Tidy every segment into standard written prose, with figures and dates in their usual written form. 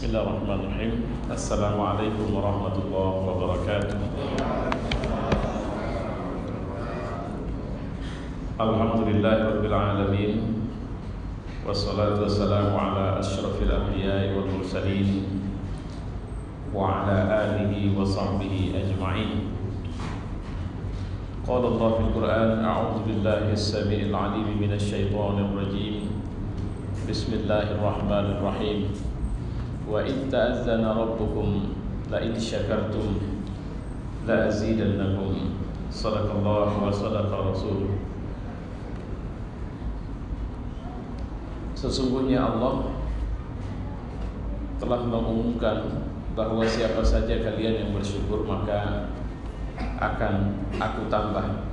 Bismillahirrahmanirrahim. Assalamualaikum warahmatullahi wabarakatuh. Alhamdulillahirabbil alamin. Wassalatu wassalamu ala asyrafil anbiya'i wal mursalin wa ala alihi wa sahbihi ajma'in. Qala Allah fil Qur'an, a'udzu billahi as-sami'il 'alim minasy syaithanir rajim. Bismillahirrahmanirrahim. Wa in ta'azzana rabbukum la in syakartum la azidannakum. Shadaqallahu wa sadaqa rasul. Sesungguhnya Allah telah mengumumkan bahwa siapa saja kalian yang bersyukur maka akan aku tambah.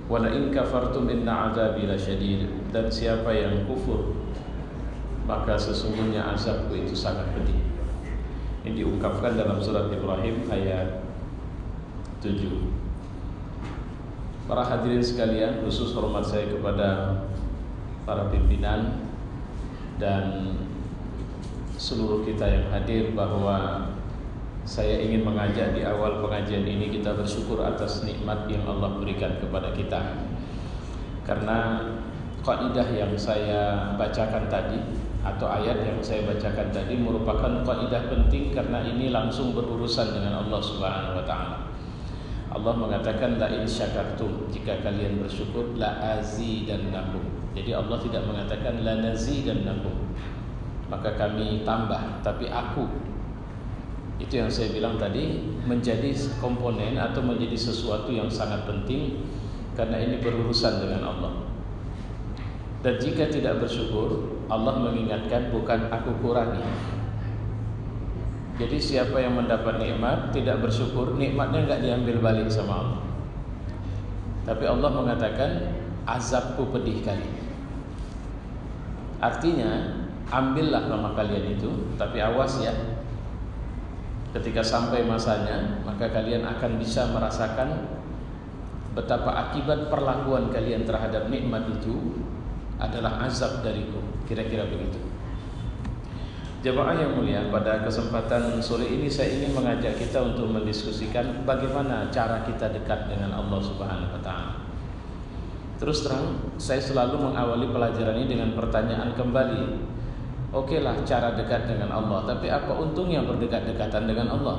Wa la in kafartum inna 'adzabi lasyadid. Dan siapa yang kufur maka sesungguhnya azabku itu sangat pedih. Ini diungkapkan dalam surat Ibrahim ayat 7. Para hadirin sekalian, khusus hormat saya kepada para pimpinan dan seluruh kita yang hadir, bahwa saya ingin mengajak di awal pengajian ini kita bersyukur atas nikmat yang Allah berikan kepada kita. Karena kaidah yang saya bacakan tadi atau ayat yang saya bacakan tadi merupakan kaidah penting, karena ini langsung berurusan dengan Allah Subhanahu wa taala. Allah mengatakan la in syakartum, jika kalian bersyukur la azidannakum. Jadi Allah tidak mengatakan la nazidannakum, maka kami tambah, tapi aku. Itu yang saya bilang tadi, menjadi komponen atau menjadi sesuatu yang sangat penting, karena ini berurusan dengan Allah. Dan jika tidak bersyukur, Allah mengingatkan bukan aku kurangi. Jadi siapa yang mendapat nikmat tidak bersyukur, nikmatnya enggak diambil balik sama Allah. Tapi Allah mengatakan azabku pedih kali. Artinya ambillah nama kalian itu, tapi awas ya. Ketika sampai masanya, maka kalian akan bisa merasakan betapa akibat perlakuan kalian terhadap nikmat itu adalah azab dariku. Kira-kira begitu. Jemaah yang mulia, pada kesempatan sore ini saya ingin mengajak kita untuk mendiskusikan bagaimana cara kita dekat dengan Allah Subhanahu wa taala. Terus terang, saya selalu mengawali pelajaran ini dengan pertanyaan kembali. Okelah cara dekat dengan Allah, tapi apa untungnya berdekat-dekatan dengan Allah?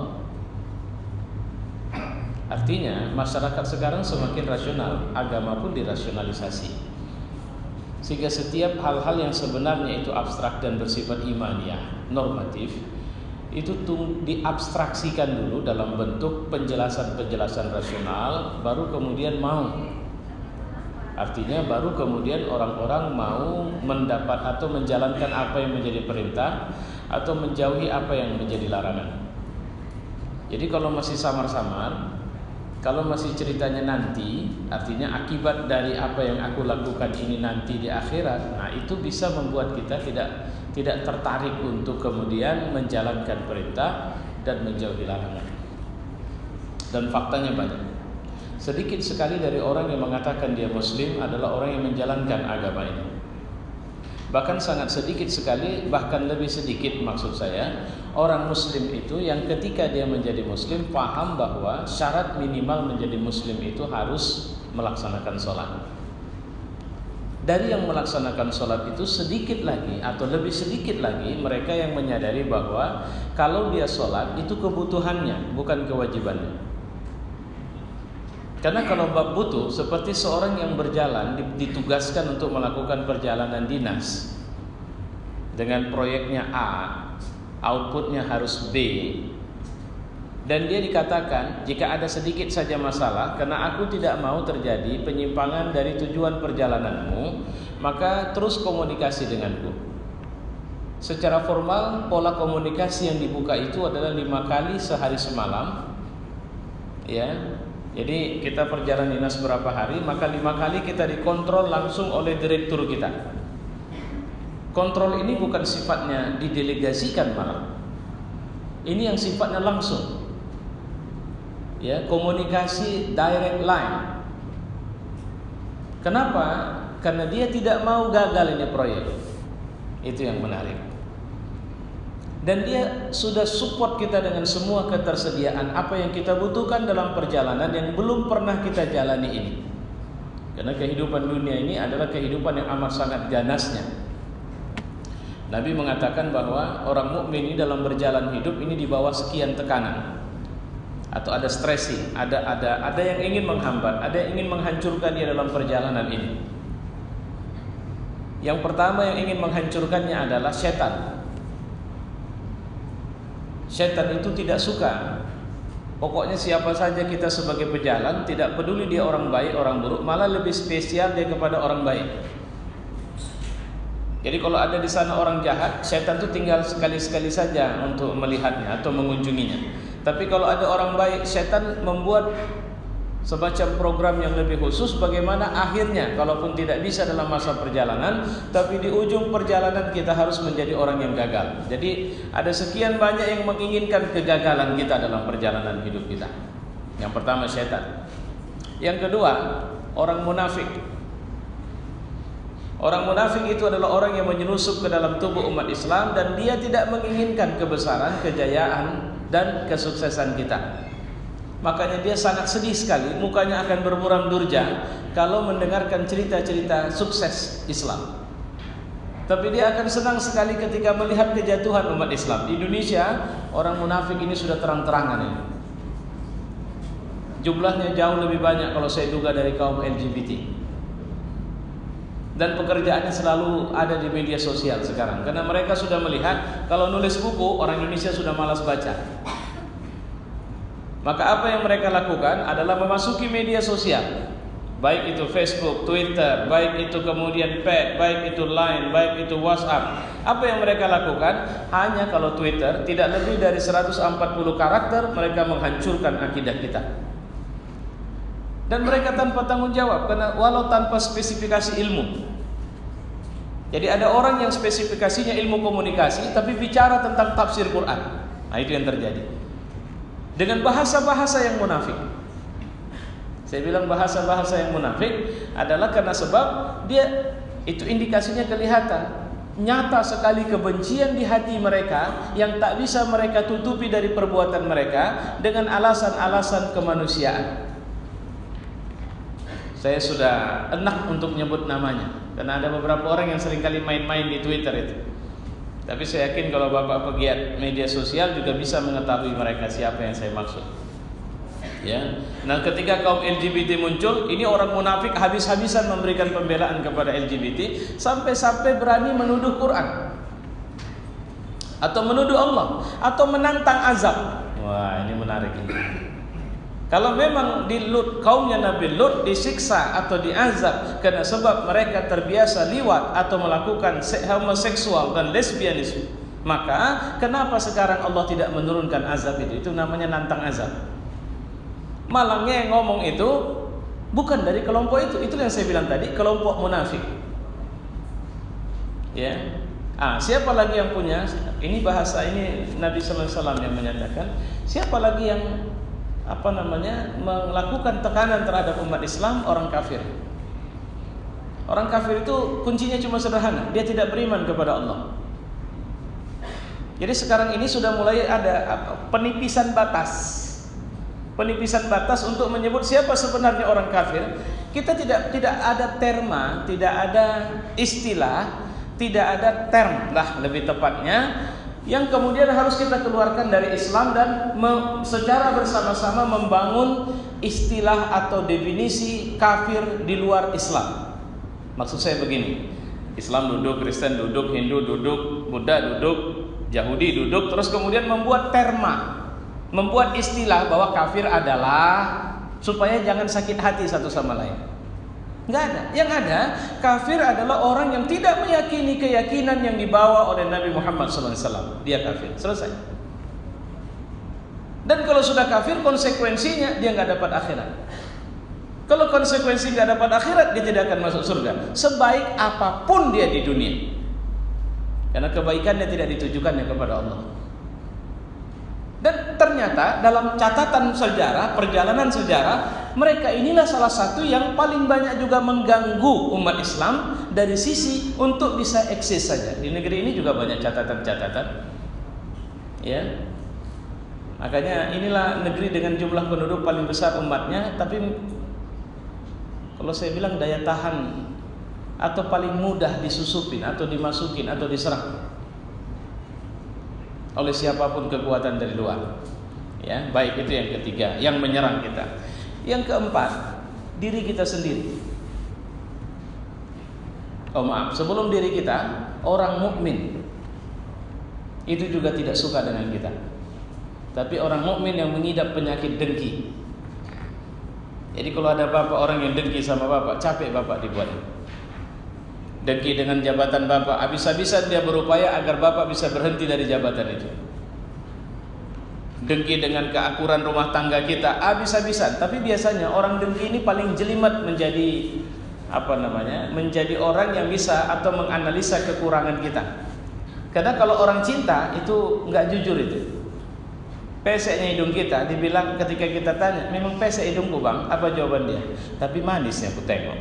Artinya, masyarakat sekarang semakin rasional, agama pun dirasionalisasi. Sehingga setiap hal-hal yang sebenarnya itu abstrak dan bersifat imaniah, normatif, itu diabstraksikan dulu dalam bentuk penjelasan-penjelasan rasional, baru kemudian mau. Artinya baru kemudian orang-orang mau mendapat atau menjalankan apa yang menjadi perintah, atau menjauhi apa yang menjadi larangan. Jadi kalau masih samar-samar, kalau masih ceritanya nanti, artinya akibat dari apa yang aku lakukan ini nanti di akhirat, nah itu bisa membuat kita tidak tertarik untuk kemudian menjalankan perintah dan menjauhi larangan. Dan faktanya banyak. Sedikit sekali dari orang yang mengatakan dia muslim adalah orang yang menjalankan agama ini. Bahkan sangat sedikit sekali, bahkan lebih sedikit maksud saya, orang muslim itu yang ketika dia menjadi muslim paham bahwa syarat minimal menjadi muslim itu harus melaksanakan sholat. Dari yang melaksanakan sholat itu sedikit lagi atau lebih sedikit lagi mereka yang menyadari bahwa kalau dia sholat itu kebutuhannya, bukan kewajibannya. Karena kalau bab butuh, seperti seorang yang berjalan ditugaskan untuk melakukan perjalanan dinas dengan proyeknya A, outputnya harus B, dan dia dikatakan jika ada sedikit saja masalah, karena aku tidak mau terjadi penyimpangan dari tujuan perjalananmu, maka terus komunikasi denganku. Secara formal, pola komunikasi yang dibuka itu adalah 5 kali sehari semalam, ya. Jadi kita perjalanan dinas berapa hari, maka 5 kali kita dikontrol langsung oleh direktur kita. Kontrol ini bukan sifatnya didelegasikan malah. Ini yang sifatnya langsung. Ya, komunikasi direct line. Kenapa? Karena dia tidak mau gagal ini proyek. Itu yang menarik. dan dia sudah support kita dengan semua ketersediaan apa yang kita butuhkan dalam perjalanan yang belum pernah kita jalani ini. Karena kehidupan dunia ini adalah kehidupan yang amat sangat ganasnya. Nabi mengatakan bahwa orang mukmin ini dalam berjalan hidup ini di bawah sekian tekanan, atau ada stressing, ada yang ingin menghambat, ada yang ingin menghancurkan dia dalam perjalanan ini. Yang pertama yang ingin menghancurkannya adalah setan. Setan itu tidak suka. Pokoknya siapa saja kita sebagai pejalan, tidak peduli dia orang baik, orang buruk, malah lebih spesial dia kepada orang baik. Jadi kalau ada di sana orang jahat, setan itu tinggal sekali-sekali saja untuk melihatnya atau mengunjunginya. Tapi kalau ada orang baik, setan membuat semacam program yang lebih khusus bagaimana akhirnya kalaupun tidak bisa dalam masa perjalanan, tapi di ujung perjalanan kita harus menjadi orang yang gagal. Jadi ada sekian banyak yang menginginkan kegagalan kita dalam perjalanan hidup kita. Yang pertama setan. Yang kedua, orang munafik. Orang munafik itu adalah orang yang menyelusup ke dalam tubuh umat Islam dan dia tidak menginginkan kebesaran, kejayaan dan kesuksesan kita. Makanya dia sangat sedih sekali, mukanya akan bermuram durja kalau mendengarkan cerita-cerita sukses Islam. Tapi dia akan senang sekali ketika melihat kejatuhan umat Islam. Di Indonesia, orang munafik ini sudah terang-terangan ini. Jumlahnya jauh lebih banyak kalau saya duga dari kaum LGBT. Dan pekerjaannya selalu ada di media sosial sekarang. Karena mereka sudah melihat kalau nulis buku, orang Indonesia sudah malas baca. Maka apa yang mereka lakukan adalah memasuki media sosial, baik itu Facebook, Twitter, baik itu kemudian Pad, baik itu Line, baik itu WhatsApp. Apa yang mereka lakukan? Hanya kalau Twitter tidak lebih dari 140 karakter, mereka menghancurkan akidah kita. Dan mereka tanpa tanggung jawab, karena walau tanpa spesifikasi ilmu. Jadi ada orang yang spesifikasinya ilmu komunikasi, tapi bicara tentang tafsir Quran. Nah itu yang terjadi. Dengan bahasa-bahasa yang munafik. Saya bilang bahasa-bahasa yang munafik adalah karena sebab dia itu indikasinya kelihatan. Nyata sekali kebencian di hati mereka yang tak bisa mereka tutupi dari perbuatan mereka dengan alasan-alasan kemanusiaan. Saya sudah enak untuk menyebut namanya karena ada beberapa orang yang seringkali main-main di Twitter itu. Tapi saya yakin kalau Bapak pegiat media sosial juga bisa mengetahui mereka siapa yang saya maksud. Ya. Nah, ketika kaum LGBT muncul, ini orang munafik habis-habisan memberikan pembelaan kepada LGBT sampai-sampai berani menuduh Quran. Atau menuduh Allah, atau menantang azab. Wah, ini menarik ini. Kalau memang di Lut, kaumnya Nabi Lut disiksa atau diazab karena sebab mereka terbiasa liwat atau melakukan homoseksual dan lesbianisme, maka kenapa sekarang Allah tidak menurunkan azab itu? Itu namanya nantang azab. Malangnya yang ngomong itu bukan dari kelompok itu. Itu yang saya bilang tadi, kelompok munafik. Ya. Siapa lagi yang punya? Ini bahasa ini Nabi sallallahu alaihi wasallam yang menyatakan, siapa lagi yang melakukan tekanan terhadap umat Islam? Orang kafir. Orang kafir itu kuncinya cuma sederhana, dia tidak beriman kepada Allah. Jadi sekarang ini sudah mulai ada penipisan batas. Penipisan batas untuk menyebut siapa sebenarnya orang kafir. Kita tidak ada terma, tidak ada istilah, tidak ada term lah lebih tepatnya, yang kemudian harus kita keluarkan dari Islam dan secara bersama-sama membangun istilah atau definisi kafir di luar Islam. Maksud saya begini, Islam duduk, Kristen duduk, Hindu duduk, Buddha duduk, Yahudi duduk, terus kemudian membuat terma, membuat istilah bahwa kafir adalah, supaya jangan sakit hati satu sama lain. Enggak ada. Yang ada, kafir adalah orang yang tidak meyakini keyakinan yang dibawa oleh Nabi Muhammad SAW. Dia kafir. Selesai. Dan kalau sudah kafir, konsekuensinya dia nggak dapat akhirat. Kalau konsekuensi nggak dapat akhirat, dia tidak akan masuk surga. Sebaik apapun dia di dunia. Karena kebaikannya tidak ditujukannya kepada Allah. Dan ternyata dalam catatan sejarah, perjalanan sejarah, mereka inilah salah satu yang paling banyak juga mengganggu umat Islam dari sisi untuk bisa eksis saja. Di negeri ini juga banyak catatan-catatan. Ya. Makanya inilah negeri dengan jumlah penduduk paling besar umatnya, tapi kalau saya bilang daya tahan atau paling mudah disusupin atau dimasukin atau diserang oleh siapapun kekuatan dari luar. Ya, baik, itu yang ketiga, yang menyerang kita. Yang keempat, diri kita sendiri. Sebelum diri kita, orang mukmin itu juga tidak suka dengan kita. Tapi orang mukmin yang mengidap penyakit dengki. Jadi kalau ada bapak orang yang dengki sama bapak, capek bapak dibuatin. Dengki dengan jabatan bapak, habis-habisan dia berupaya agar bapak bisa berhenti dari jabatan itu. Dengki dengan keakuran rumah tangga kita, habis-habisan. Tapi biasanya orang dengki ini paling jelimet menjadi menjadi orang yang bisa atau menganalisa kekurangan kita. Karena kalau orang cinta itu nggak jujur itu. Peseknya hidung kita, dibilang ketika kita tanya, memang pesek hidungku bang, apa jawaban dia? Tapi manisnya aku tengok.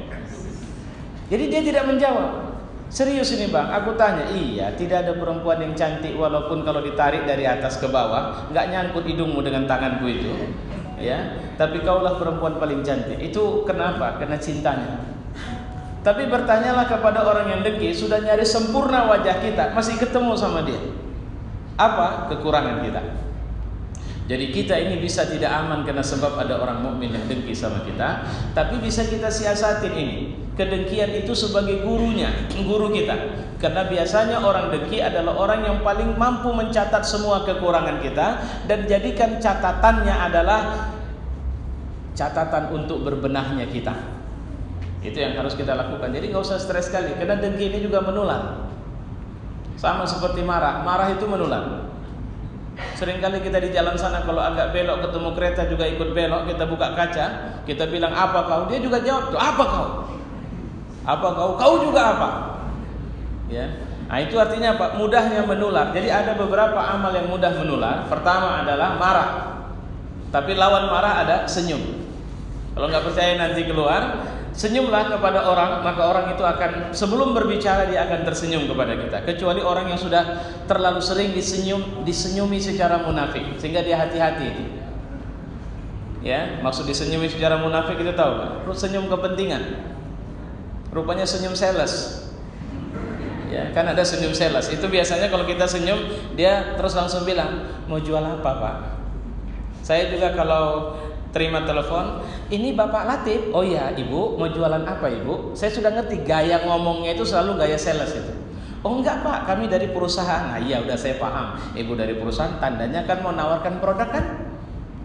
Jadi dia tidak menjawab. Serius ini bang, aku tanya, iya, tidak ada perempuan yang cantik walaupun kalau ditarik dari atas ke bawah, nggak nyangkut hidungmu dengan tanganku itu, ya. Tapi kaulah perempuan paling cantik. Itu kenapa? Karena cintanya. Tapi bertanyalah kepada orang yang dengki, sudah nyaris sempurna wajah kita, masih ketemu sama dia. Apa kekurangan kita? Jadi kita ini bisa tidak aman karena sebab ada orang mukmin yang dengki sama kita, tapi bisa kita siasatin ini. Kedengkian itu sebagai guru kita. Karena biasanya orang dengki adalah orang yang paling mampu mencatat semua kekurangan kita dan jadikan catatannya adalah catatan untuk berbenahnya kita. Itu yang harus kita lakukan. Jadi nggak usah stres sekali, karena dengki ini juga menular. Sama seperti marah itu menular. Seringkali kita di jalan sana kalau agak belok ketemu kereta juga ikut belok, kita buka kaca, kita bilang apa kau, dia juga jawab tuh apa kau, kau juga apa, ya. Nah itu artinya apa? Mudahnya menular. Jadi ada beberapa amal yang mudah menular. Pertama adalah marah, tapi lawan marah ada senyum. Kalau nggak percaya nanti keluar, senyumlah kepada orang, maka orang itu akan sebelum berbicara dia akan tersenyum kepada kita. Kecuali orang yang sudah terlalu sering disenyumi secara munafik, sehingga dia hati-hati itu. Ya, maksud disenyumi secara munafik itu tahu kan? Senyum kepentingan. Rupanya senyum sales. Ya, kan ada senyum sales. Itu biasanya kalau kita senyum, dia terus langsung bilang, "Mau jual apa, Pak?" Saya juga kalau terima telepon, ini Bapak Latif. Oh ya Ibu, mau jualan apa Ibu? Saya sudah ngerti gaya ngomongnya itu selalu gaya sales itu. Oh enggak Pak, kami dari perusahaan. Nah iya udah saya paham. Ibu dari perusahaan, tandanya kan mau nawarkan produk kan?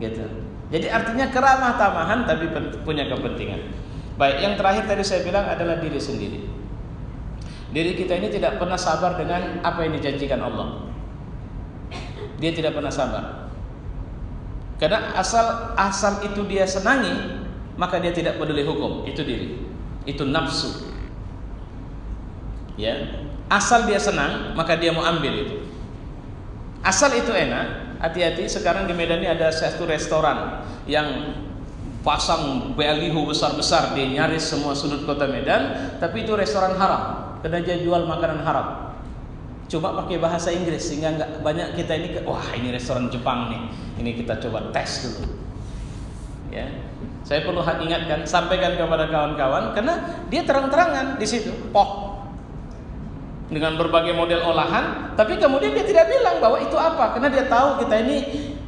Gitu. Jadi artinya keramah tamahan tapi punya kepentingan. Baik, yang terakhir tadi saya bilang adalah diri sendiri. Diri kita ini tidak pernah sabar dengan apa yang dijanjikan Allah. Dia tidak pernah sabar. Karena asal itu dia senangi, maka dia tidak peduli hukum. Itu diri, itu nafsu. Ya, asal dia senang, maka dia mau ambil itu. Asal itu enak, hati-hati. Sekarang di Medan ini ada satu restoran yang pasang baliho besar-besar di nyaris semua sudut kota Medan, tapi itu restoran haram, karena dia jual makanan haram. Coba pakai bahasa Inggris sehingga nggak banyak kita ini wah ini restoran Jepang nih, ini kita coba tes dulu. Ya, saya perlu ingatkan, sampaikan kepada kawan-kawan karena dia terang-terangan di situ, dengan berbagai model olahan, tapi kemudian dia tidak bilang bahwa itu apa, karena dia tahu kita ini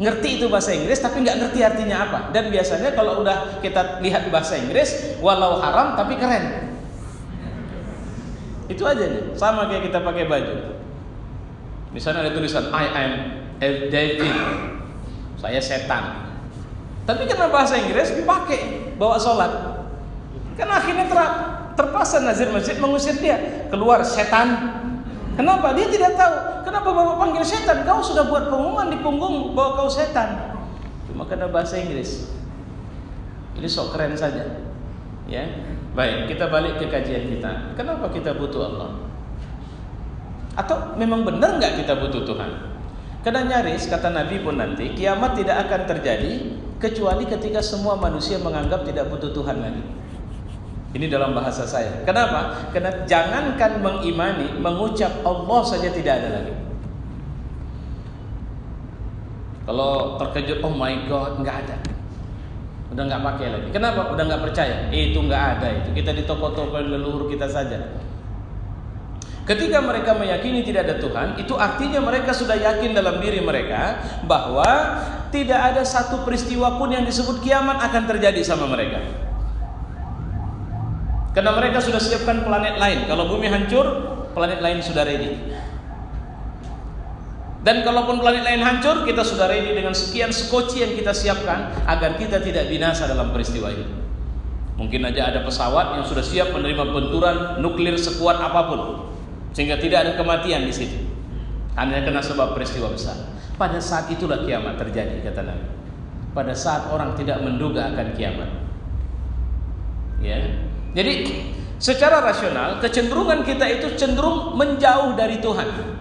ngerti itu bahasa Inggris tapi nggak ngerti artinya apa. Dan biasanya kalau udah kita lihat bahasa Inggris, walau haram tapi keren. Itu aja nih, sama kayak kita pakai baju. Misalnya ada tulisan I am a devil, saya setan. Tapi karena bahasa Inggris dipakai bawa sholat, kan akhirnya terpaksa nazir masjid mengusir dia keluar, setan. Kenapa? Dia tidak tahu. Kenapa bapak panggil setan? Kau sudah buat pengumuman di punggung bahwa kau setan. Cuma karena bahasa Inggris. Jadi sok keren saja. Ya, baik, kita balik ke kajian kita. Kenapa kita butuh Allah? Atau memang benar nggak kita butuh Tuhan? Karena nyaris kata Nabi pun nanti kiamat tidak akan terjadi kecuali ketika semua manusia menganggap tidak butuh Tuhan lagi. Ini dalam bahasa saya. Kenapa? Karena jangankan mengimani, mengucap Allah saja tidak ada lagi. Kalau terkejut, oh my god, nggak ada. Udah nggak pakai lagi. Kenapa? Udah nggak percaya. Itu nggak ada itu. Kita di toko-toko leluhur kita saja. Ketika mereka meyakini tidak ada Tuhan, itu artinya mereka sudah yakin dalam diri mereka bahwa tidak ada satu peristiwa pun yang disebut kiamat akan terjadi sama mereka. Karena mereka sudah siapkan planet lain. Kalau bumi hancur, planet lain sudah ready. Dan kalaupun planet lain hancur, kita sudah ready dengan sekian skoci yang kita siapkan agar kita tidak binasa dalam peristiwa ini. Mungkin aja ada pesawat yang sudah siap menerima benturan nuklir sekuat apapun, sehingga tidak ada kematian di situ. Hanya kena sebab peristiwa besar. Pada saat itulah kiamat terjadi, kata Nabi. Pada saat orang tidak menduga akan kiamat. Ya. Jadi secara rasional kecenderungan kita itu cenderung menjauh dari Tuhan.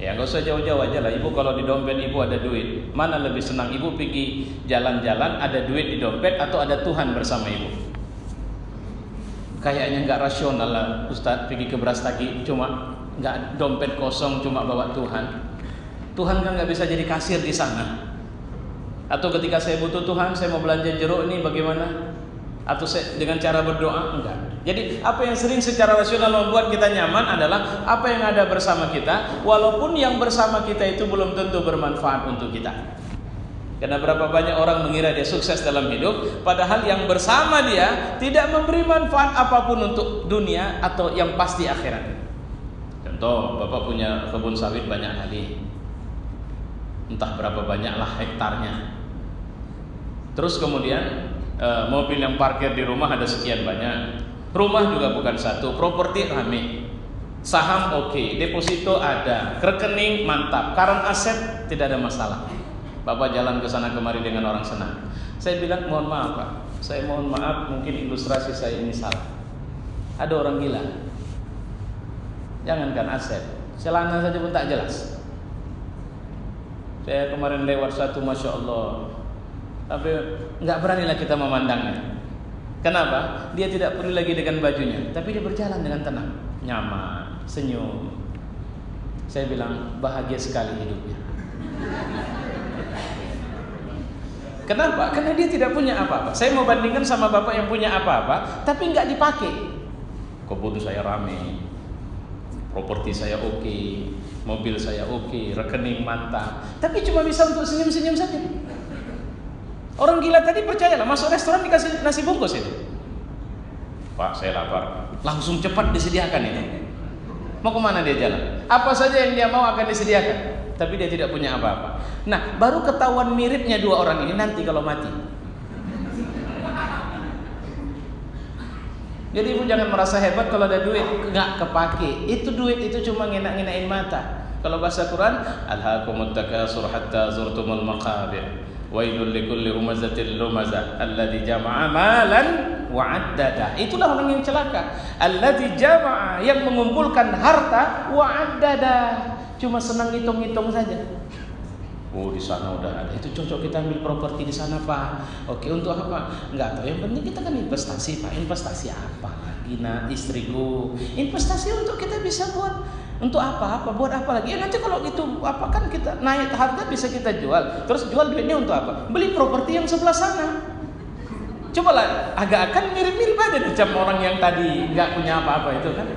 Ya nggak usah jauh-jauh aja lah. Ibu kalau di dompet ibu ada duit, mana lebih senang ibu pergi jalan-jalan ada duit di dompet atau ada Tuhan bersama ibu? Kayaknya nggak rasional lah Ustadz, pergi ke Brastagi cuma nggak dompet kosong cuma bawa Tuhan. Tuhan kan nggak bisa jadi kasir di sana. Atau ketika saya butuh Tuhan, saya mau belanja jeruk ini bagaimana? Atau saya dengan cara berdoa? Enggak. Jadi apa yang sering secara rasional membuat kita nyaman adalah apa yang ada bersama kita, walaupun yang bersama kita itu belum tentu bermanfaat untuk kita. Karena berapa banyak orang mengira dia sukses dalam hidup, padahal yang bersama dia tidak memberi manfaat apapun untuk dunia atau yang pasti akhirat. Contoh, bapak punya kebun sawit banyak kali, entah berapa banyaklah hektarnya. Terus kemudian mobil yang parkir di rumah ada sekian banyak. Rumah juga bukan satu, properti rame, saham oke, deposito ada, rekening mantap, current aset tidak ada masalah. Bapak jalan ke sana kemari dengan orang senang. Saya bilang mohon maaf Pak, saya mohon maaf mungkin ilustrasi saya ini salah. Ada orang gila, jangankan aset, celana saja pun tak jelas. Saya kemarin lewat satu, masya Allah, tapi nggak beranilah kita memandangnya. Kenapa? Dia tidak perlu lagi dengan bajunya, tapi dia berjalan dengan tenang, nyaman, senyum. Saya bilang bahagia sekali hidupnya. Kenapa? Karena dia tidak punya apa-apa. Saya mau bandingkan sama bapak yang punya apa-apa, tapi nggak dipakai. Kebun saya rame, properti saya oke, mobil saya oke, rekening mantap, tapi cuma bisa untuk senyum-senyum saja. Orang gila tadi percayalah, masuk restoran dikasih nasi bungkus itu. Pak, saya lapar. Langsung cepat disediakan ini. Mau kemana dia jalan? Apa saja yang dia mau akan disediakan. Tapi dia tidak punya apa-apa. Nah, baru ketahuan miripnya dua orang ini nanti kalau mati. Jadi ibu jangan merasa hebat kalau ada duit nggak kepake. Itu duit itu cuma ngenak-ngenakin mata. Kalau bahasa Quran, alhaakumut takatsur hatta zurtumul maqabir. Wailul likulli humazatil lumazah alladzi jama'a malan wa 'addada. Itulah orang yang celaka. Alladzi jama'a, yang mengumpulkan harta, wa 'addada, cuma senang hitung-hitung saja. Oh, di sana udah ada. Itu cocok kita ambil properti di sana, Pak. Oke, untuk apa? Enggak tahu. Yang penting kita kan investasi, Pak. Investasi apa lagi, nak, istriku? Investasi untuk kita bisa buat untuk apa buat apa lagi? Ya nanti kalau itu apa kan kita naik harga bisa kita jual. Terus jual duitnya untuk apa? Beli properti yang sebelah sana. Cobalah, agak akan mirip-mirip aja macam orang yang tadi nggak punya apa-apa itu kan.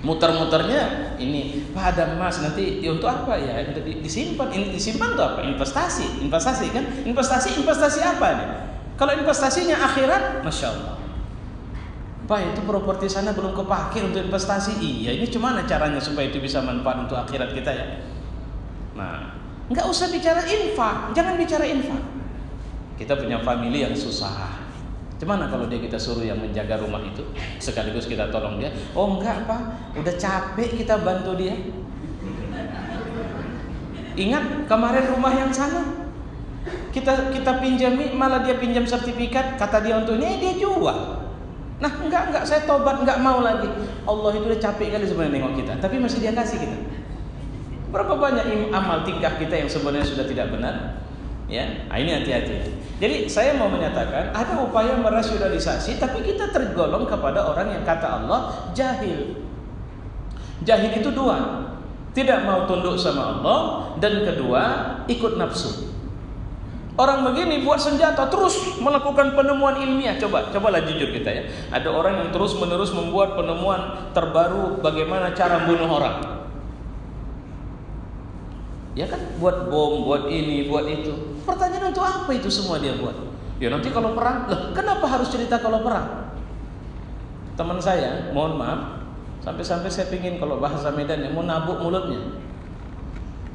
Muter-muternya ini, Pak ada emas nanti ya untuk apa ya? Disimpan. Disimpan untuk apa? Investasi kan? Investasi apa nih? Kalau investasinya akhirat, masya Allah. Pak itu properti sana belum kepake untuk investasi. Iya, ini gimana caranya supaya itu bisa manfaat untuk akhirat kita ya? Nah, nggak usah bicara infak, jangan bicara infak. Kita punya family yang susah. Gimana kalau dia kita suruh yang menjaga rumah itu, sekaligus kita tolong dia? Oh enggak Pak, udah capek kita bantu dia. Ingat kemarin rumah yang sana kita pinjami, malah dia pinjam sertifikat, kata dia untuk ini dia jual. Nah enggak saya tobat, enggak mau lagi. Allah itu udah capek kali sebenarnya nengok kita, tapi masih dia kasih kita. Berapa banyak amal tingkah kita yang sebenarnya sudah tidak benar? Ya, nah ini hati-hati. Jadi saya mau menyatakan ada upaya merasionalisasi, tapi kita tergolong kepada orang yang kata Allah jahil. Jahil itu dua. tidak mau tunduk sama Allah, dan kedua ikut nafsu. Orang begini buat senjata terus melakukan penemuan ilmiah. Cobalah jujur kita ya. Ada orang yang terus menerus membuat penemuan terbaru bagaimana cara bunuh orang. Ya kan, buat bom, buat ini, buat itu. Pertanyaan untuk apa itu semua dia buat? Ya nanti kalau perang, loh kenapa harus cerita kalau perang? Teman saya, mohon maaf, sampai-sampai saya pingin kalau bahasa Medan mau nabuk mulutnya.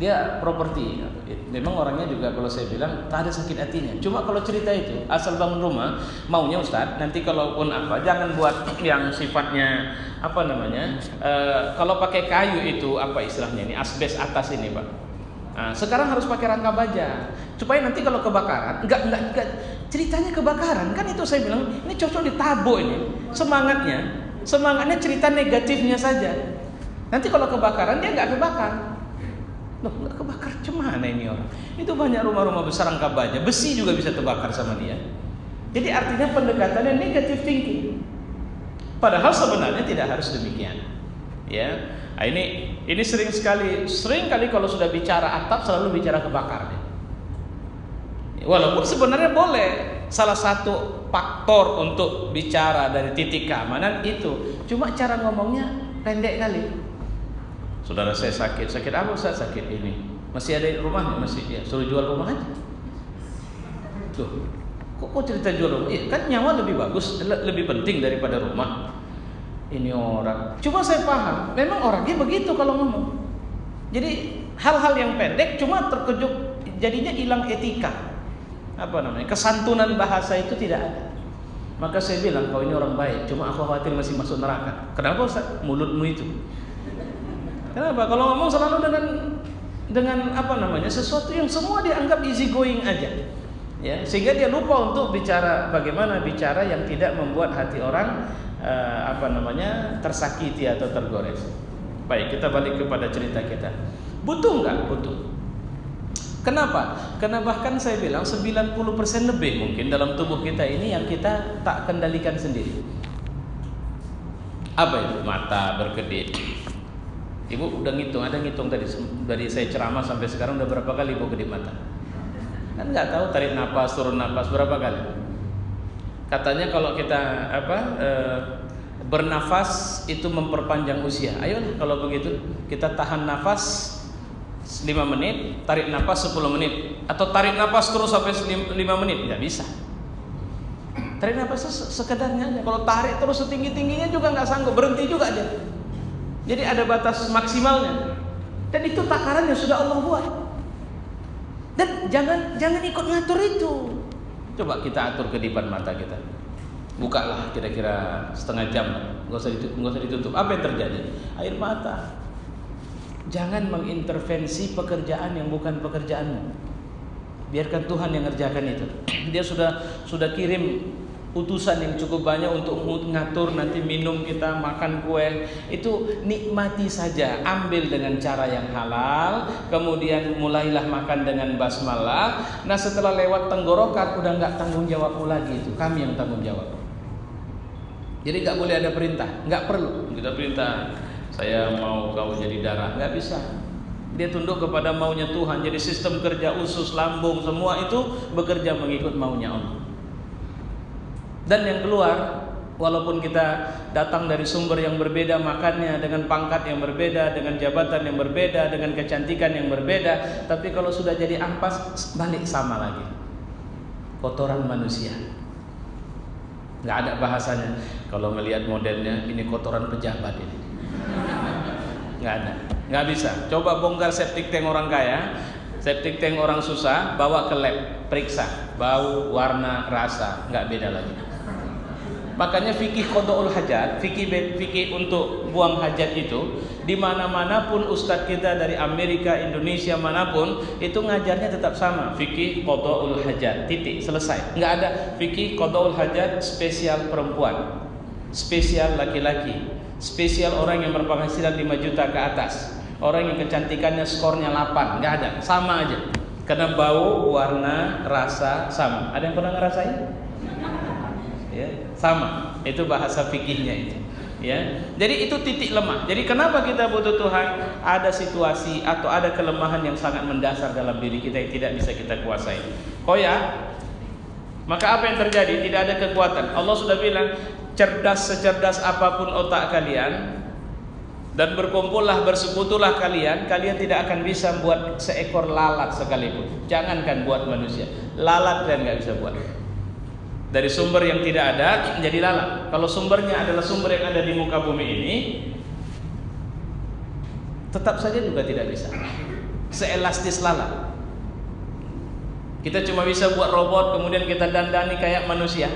Dia properti, memang orangnya juga kalau saya bilang tak ada sakit hatinya. Cuma kalau cerita itu asal bangun rumah, maunya Ustadz nanti kalaupun apa jangan buat yang sifatnya apa namanya, kalau pakai kayu itu apa istilahnya ini, asbes atas ini Pak. Nah, sekarang harus pakai rangka baja supaya nanti kalau kebakaran enggak ceritanya kebakaran kan, itu saya bilang ini cocok ditabuk ini semangatnya cerita negatifnya saja. Nanti kalau kebakaran dia enggak kebakar. Loh, nggak kebakar, cemana ini orang? Itu banyak rumah-rumah besar rangka baja, besi juga bisa terbakar sama dia. Jadi artinya pendekatannya negatif thinking. Padahal sebenarnya tidak harus demikian. Ya, nah, ini sering kali kalau sudah bicara atap selalu bicara kebakar. Walaupun sebenarnya boleh. Salah satu faktor untuk bicara dari titik keamanan itu, cuma cara ngomongnya pendek kali. Saudara saya sakit apa Ustaz? Sakit ini. Masih ada rumahnya? Masih, ya suruh jual rumah aja. Tuh, kok cerita jual rumah? Ya, kan nyawa lebih bagus, lebih penting daripada rumah. Ini orang. Cuma saya paham, memang orangnya begitu kalau ngomong. Jadi hal-hal yang pendek cuma terkejut, jadinya hilang etika. Apa namanya? Kesantunan bahasa itu tidak ada. Maka saya bilang kau ini orang baik, cuma aku khawatir masih masuk neraka. Kenapa Ustaz? Mulutmu itu. Kenapa? Kalau ngomong selalu dengan apa namanya, sesuatu yang semua dianggap easy going aja, ya, sehingga dia lupa untuk bicara bagaimana bicara yang tidak membuat hati orang apa namanya tersakiti atau tergores. Baik, kita balik kepada cerita kita. Butuh nggak? Butuh. Kenapa? Karena bahkan saya bilang 90% lebih mungkin dalam tubuh kita ini yang kita tak kendalikan sendiri. Apa itu? Mata berkedip. Ibu udah ngitung, ada ngitung tadi dari saya ceramah sampai sekarang udah berapa kali ibu kedip mata? Kan nggak tahu, tarik napas, turun napas berapa kali? Katanya kalau kita bernafas itu memperpanjang usia. Ayo kalau begitu kita tahan nafas 5 menit, tarik napas 10 menit, atau tarik napas terus sampai 5 menit, nggak bisa. Tarik napas sekedarnya aja. Kalau tarik terus setinggi-tingginya juga nggak sanggup, berhenti juga aja. Jadi ada batas maksimalnya. Dan itu takarannya sudah Allah buat. Dan jangan ikut ngatur itu. Coba kita atur kedipan mata kita. Bukalah kira-kira setengah jam, nggak usah ditutup. Apa yang terjadi? Air mata. Jangan mengintervensi pekerjaan yang bukan pekerjaanmu. Biarkan Tuhan yang ngerjakan itu. Dia sudah kirim utusan yang cukup banyak untuk ngatur nanti minum kita, makan kue. Itu nikmati saja, ambil dengan cara yang halal. Kemudian mulailah makan dengan basmalah. Nah setelah lewat tenggorokan udah nggak tanggung jawabmu lagi, itu kami yang tanggung jawab. Jadi nggak boleh ada perintah, nggak perlu kita perintah. Saya mau kau jadi darah, nggak bisa. Dia tunduk kepada maunya Tuhan. Jadi sistem kerja usus, lambung, semua itu bekerja mengikut maunya Allah. Dan yang keluar, walaupun kita datang dari sumber yang berbeda makannya, dengan pangkat yang berbeda, dengan jabatan yang berbeda, dengan kecantikan yang berbeda, tapi kalau sudah jadi ampas, balik sama lagi. Kotoran manusia. Nggak ada bahasanya. Kalau melihat modelnya, ini kotoran pejabat ini. Nggak ada. Nggak bisa. Coba bongkar septic tank orang kaya, septic tank orang susah, bawa ke lab, periksa. Bau, warna, rasa, nggak beda lagi. Makanya fikih qada'ul hajat, fikih untuk buang hajat itu, di mana-mana pun ustadz kita dari Amerika, Indonesia manapun, itu ngajarnya tetap sama, fikih qada'ul hajat, titik, selesai. Enggak ada fikih qada'ul hajat spesial perempuan, spesial laki-laki, spesial orang yang berpenghasilan 5 juta ke atas, orang yang kecantikannya skornya 8, enggak ada, sama aja. Karena bau, warna, rasa sama. Ada yang pernah ngerasain? Ya, sama. Itu bahasa fikihnya itu. Ya, jadi itu titik lemah. Jadi kenapa kita butuh Tuhan? Ada situasi atau ada kelemahan yang sangat mendasar dalam diri kita yang tidak bisa kita kuasai. Koyak, maka apa yang terjadi? Tidak ada kekuatan. Allah sudah bilang, secerdas apapun otak kalian, dan berkumpullah, bersekutulah kalian tidak akan bisa buat seekor lalat sekalipun. Jangankan buat manusia, lalat kalian nggak bisa buat. Dari sumber yang tidak ada menjadi lalat. Kalau sumbernya adalah sumber yang ada di muka bumi ini, tetap saja juga tidak bisa seelastis lalat. Kita cuma bisa buat robot, kemudian kita dandani kayak manusia,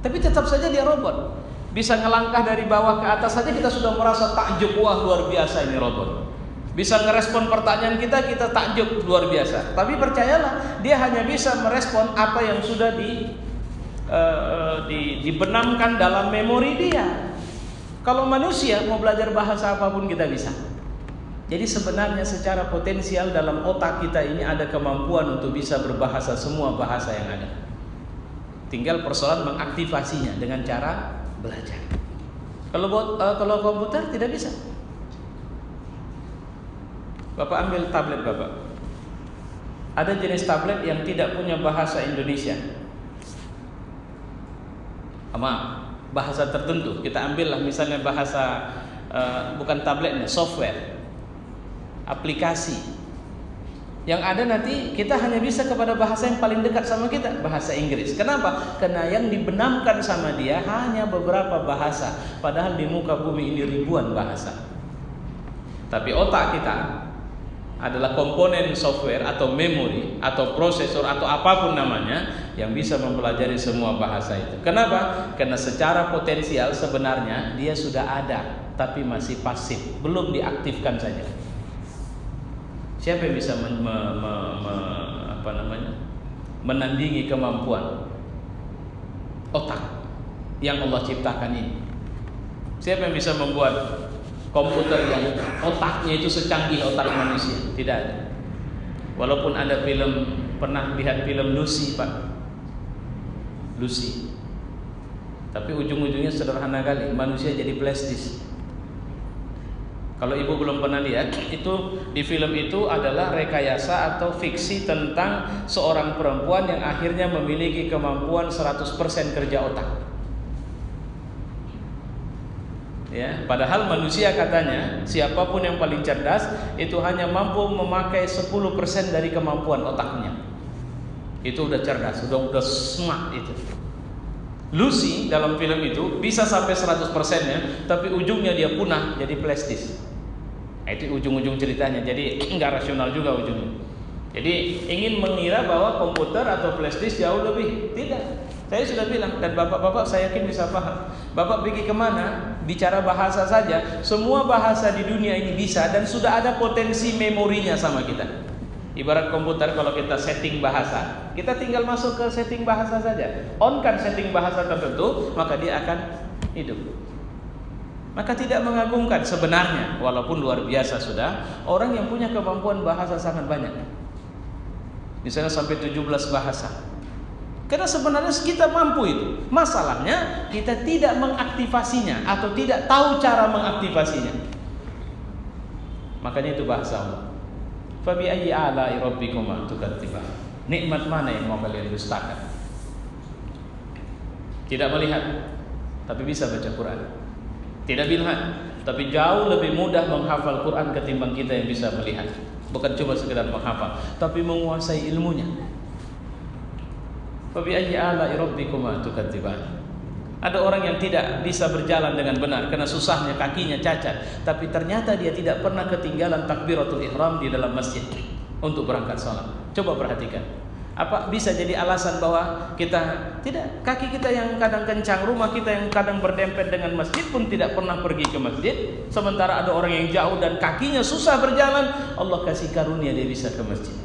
tapi tetap saja dia robot. Bisa ngelangkah dari bawah ke atas saja kita sudah merasa takjub, wah luar biasa ini robot. Bisa ngerespon pertanyaan kita takjub, luar biasa. Tapi percayalah, dia hanya bisa merespon apa yang sudah dibenamkan dalam memori dia. Kalau manusia mau belajar bahasa apapun kita bisa. Jadi sebenarnya secara potensial dalam otak kita ini ada kemampuan untuk bisa berbahasa semua bahasa yang ada. Tinggal persoalan mengaktifasinya dengan cara belajar. Kalau komputer tidak bisa. Bapak ambil tablet Bapak. Ada jenis tablet yang tidak punya bahasa Indonesia. Bahasa tertentu. Kita ambillah misalnya bahasa bukan tabletnya, software, aplikasi. Yang ada nanti kita hanya bisa kepada bahasa yang paling dekat sama kita, bahasa Inggris. Kenapa? Karena yang dibenamkan sama dia hanya beberapa bahasa, padahal di muka bumi ini ribuan bahasa. Tapi otak kita adalah komponen software atau memori atau prosesor atau apapun namanya yang bisa mempelajari semua bahasa itu. Kenapa? Karena secara potensial sebenarnya dia sudah ada, tapi masih pasif, belum diaktifkan saja. Siapa yang bisa menandingi kemampuan otak yang Allah ciptakan ini? Siapa yang bisa membuat komputer yang otaknya itu secanggih otak manusia? Tidak ada. Walaupun ada film, pernah lihat film Lucy Pak, Lucy, tapi ujung-ujungnya sederhana kali, manusia jadi plastis. Kalau ibu belum pernah lihat, itu di film itu adalah rekayasa atau fiksi tentang seorang perempuan yang akhirnya memiliki kemampuan 100% kerja otak. Ya, padahal manusia katanya siapapun yang paling cerdas itu hanya mampu memakai 10% dari kemampuan otaknya. Itu udah cerdas, udah smart itu. Lucy dalam film itu bisa sampai 100%-nya, tapi ujungnya dia punah jadi plastis. Itu ujung-ujung ceritanya. Jadi nggak rasional juga ujungnya. Jadi ingin mengira bahwa komputer atau plastis jauh lebih. Tidak. Saya sudah bilang, dan bapak-bapak saya yakin bisa paham. Bapak pergi kemana? Bicara bahasa saja. Semua bahasa di dunia ini bisa, dan sudah ada potensi memorinya sama kita. Ibarat komputer, kalau kita setting bahasa, kita tinggal masuk ke setting bahasa saja. On kan setting bahasa tertentu, maka dia akan hidup. Maka tidak mengagumkan sebenarnya, walaupun luar biasa sudah orang yang punya kemampuan bahasa sangat banyak. Misalnya sampai 17 bahasa. Karena sebenarnya kita mampu itu. Masalahnya kita tidak mengaktifasinya atau tidak tahu cara mengaktifasinya. Makanya itu bahasa Allah. Fabi ayyi ala'i rabbikuma tukadziban. Nikmat mana yang mau kalian dustakan? Tidak melihat, tapi bisa baca Quran. Tidak melihat, tapi jauh lebih mudah menghafal Quran ketimbang kita yang bisa melihat. Bukan cuma sekedar menghafal, tapi menguasai ilmunya. Fabi ayyi ala'i rabbikuma tukadziban. Ada orang yang tidak bisa berjalan dengan benar karena susahnya kakinya cacat, tapi ternyata dia tidak pernah ketinggalan takbiratul ihram di dalam masjid untuk berangkat sholat. Coba perhatikan. Apa bisa jadi alasan bahwa kita tidak, kaki kita yang kadang kencang, rumah kita yang kadang berdempet dengan masjid pun tidak pernah pergi ke masjid, sementara ada orang yang jauh dan kakinya susah berjalan, Allah kasih karunia dia bisa ke masjid.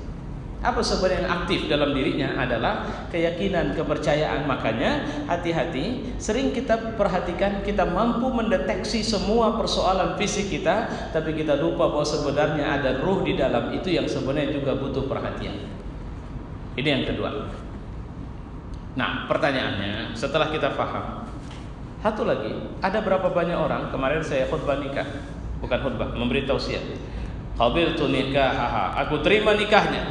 Apa sebenarnya yang aktif dalam dirinya adalah keyakinan, kepercayaan. Makanya hati-hati, sering kita perhatikan, kita mampu mendeteksi semua persoalan fisik kita, tapi kita lupa bahwa sebenarnya ada ruh di dalam itu yang sebenarnya juga butuh perhatian. Ini yang kedua. Nah, pertanyaannya, setelah kita paham Satu lagi, ada berapa banyak orang, kemarin saya khutbah nikah, bukan khutbah, memberi tausiah. Qabiltu nikahaha, aku terima nikahnya.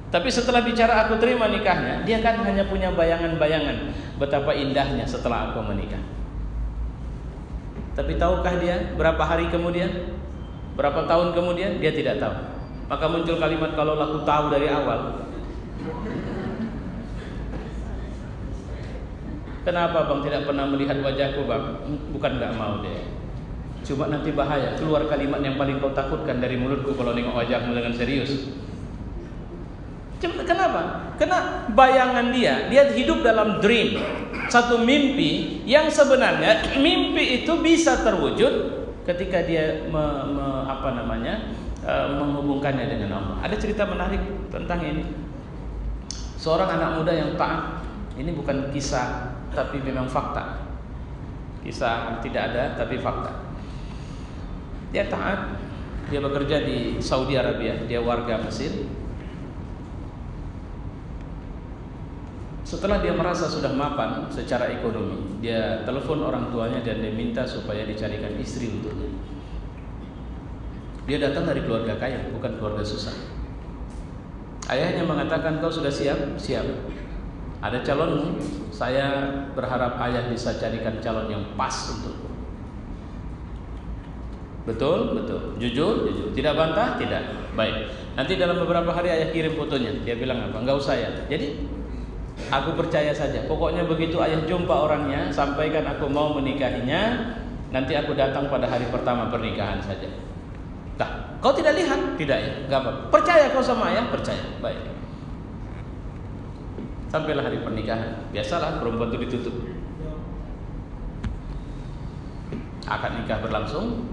Tapi setelah bicara aku terima nikahnya, dia kan hanya punya bayangan-bayangan betapa indahnya setelah aku menikah. Tapi tahukah dia berapa hari kemudian, berapa tahun kemudian? Dia tidak tahu. Maka muncul kalimat, kalau aku tahu dari awal. Kenapa bang tidak pernah melihat wajahku bang? Bukan nggak mau deh, cuma nanti bahaya, keluar kalimat yang paling kau takutkan dari mulutku kalau nengok wajahmu dengan serius. Kenapa? Karena bayangan dia hidup dalam dream, satu mimpi yang sebenarnya mimpi itu bisa terwujud ketika dia menghubungkannya dengan Allah. Ada cerita menarik tentang ini. Seorang anak muda yang taat, ini bukan kisah tapi memang fakta. Kisah tidak ada tapi fakta. Dia taat, dia bekerja di Saudi Arabia, dia warga Mesir. Setelah dia merasa sudah mapan secara ekonomi, dia telepon orang tuanya dan dia minta supaya dicarikan istri untuknya. Dia datang dari keluarga kaya, bukan keluarga susah. Ayahnya mengatakan, kau sudah siap? Siap. Ada calonmu, saya berharap ayah bisa carikan calon yang pas untukku. Betul, betul. Jujur, jujur. Tidak bantah, tidak. Baik. Nanti dalam beberapa hari ayah kirim fotonya. Dia bilang apa? Enggak usah ya. Jadi aku percaya saja. Pokoknya begitu ayah jumpa orangnya, sampaikan aku mau menikahinya. Nanti aku datang pada hari pertama pernikahan saja. Nah, kau tidak lihat? Tidak ya. Enggak apa. Percaya kau sama ayah? Percaya. Baik. Sampailah hari pernikahan. Biasalah perempuan itu ditutup. Akad nikah berlangsung,